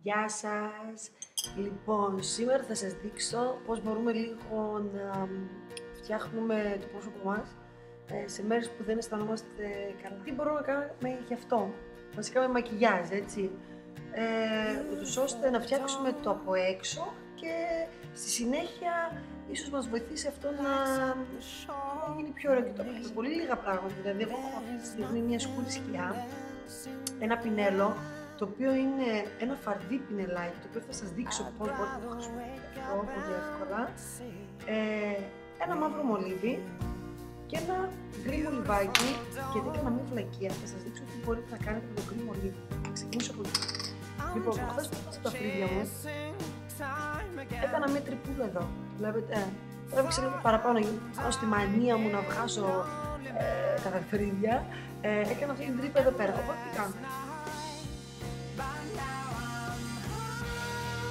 Γεια σας! Λοιπόν, σήμερα θα σας δείξω πώς μπορούμε λίγο να φτιάχνουμε το πρόσωπό μας σε μέρες που δεν αισθανόμαστε καλά. Τι μπορούμε να κάνουμε γι' αυτό, βασικά με μακιγιάζ, έτσι, ούτως ώστε να φτιάξουμε το από έξω και στη συνέχεια ίσως μας βοηθήσει αυτό να γίνει πιο ωραίο και το από. Πολύ λίγα πράγματα, δηλαδή εγώ έχω αυτή τη στιγμή μια σκούρη σκιά, ένα πινέλο, το οποίο είναι ένα φαρδί πινελάκι, το οποίο θα σας δείξω πώς μπορείτε να το χρησιμοποιήσετε πολύ εύκολα, ένα μαύρο μολύβι και ένα γκρι μολυβάκι, γιατί έκανα μια φλακία. Θα σας δείξω τι μπορείτε να κάνετε με το γκρι μολύβι. Θα ξεκινήσω από εκεί. Λοιπόν, χθες που έφτασα τα φρύδια μου, έκανα μια τρυπούλα εδώ. Βλέπετε, τράβηξα λίγο παραπάνω, πάω στη μανία μου να βγάζω τα φρύδια. Έκανα αυτή την τρύπα εδώ πέρα. Οπότε τι κάνω.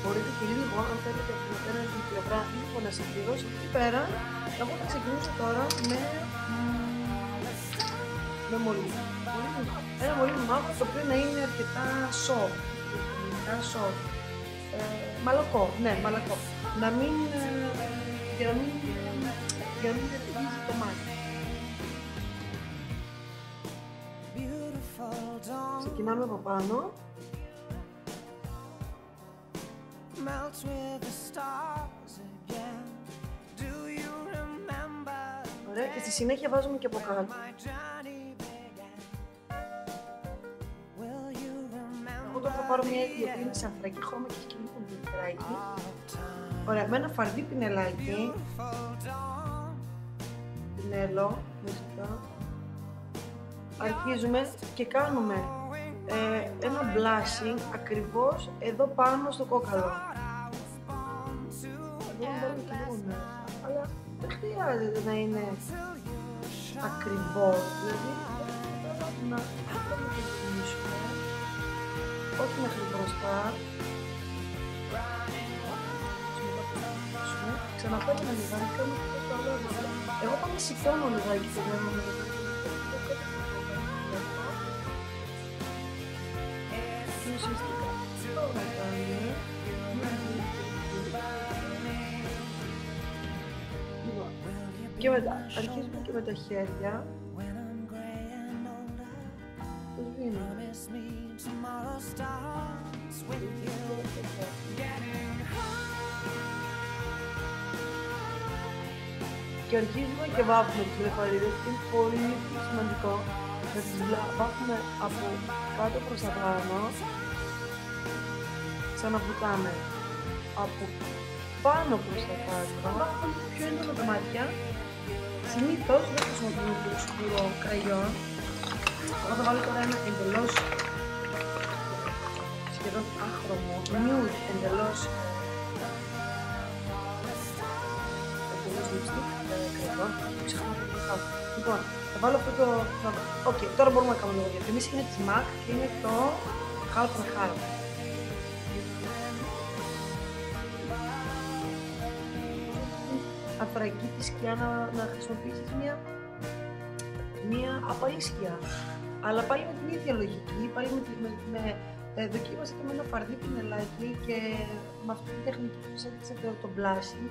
Μπορείτε και λίγο, αν θέλετε από την απέναντι πλευρά, λίγο να συμπληρώσω εκεί πέρα. Εγώ θα ξεκινήσω τώρα με μολύβι. Ένα μολύβι μαύρο, το οποίο να είναι αρκετά soft. Μαλακό, ναι, μαλακό. Για να μην διατηρήσει το μάτι. Ξεκινάμε από πάνω. Ωραία, και στη συνέχεια βάζουμε και από κάτω. Εγώ τώρα θα πάρω μια η οποία είναι σαφρακή χρώμα και έχει λίγο μικράκι. Ωραία, με ένα φαρδί πινελάκι, πινέλο, αρχίζουμε και κάνουμε ένα blushing ακριβώς εδώ πάνω στο κόκαλο. Αλλά δεν χρειάζεται να είναι ακριβώς, δηλαδή να το ξεκινήσουμε, όχι μέχρι μπροστά. Ξαναφέρω ένα λιγάκι, κάνω και το λόγο. Εγώ πάμε σηκώνω λιγάκι το νερό με το ουσιαστικά τώρα κάνει. Και μετά αρχίζουμε και με τα χέρια. Το σβήνουμε. Και αρχίζουμε και βάφουμε τις λεφαρίδες. Είναι πολύ σημαντικό να τις βάφουμε από κάτω προς τα πάνω. Ξαναβουτάμε από πάνω προς τα κάτω. Βάφουμε πιο έντονα τα μάτια. Συνήθως δεν χρησιμοποιούμε το σκούρο κραγιόν. Εγώ θα βάλω τώρα ένα εντελώς σχεδόν άχρωμο, nude εντελώς lipstick, κραγιόν. Ξεχνάω το τελικά. Λοιπόν, θα βάλω αυτό το... Οκ, τώρα μπορούμε να κάνουμε λίγο διαφήμιση. Είναι της MAC και είναι το Χάλπρα Χάλπρα. Αφραγική τη σκιά να χρησιμοποιήσεις μια απαλή σκιά. Αλλά πάλι με την ίδια λογική, πάλι δοκίμασα και με ένα φαρδί πινελάκι και με αυτή τη τεχνική που σας έδειξα το blushing.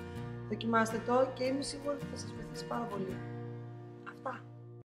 Δοκιμάστε το και είμαι σίγουρη ότι θα σας βοηθήσει πάρα πολύ.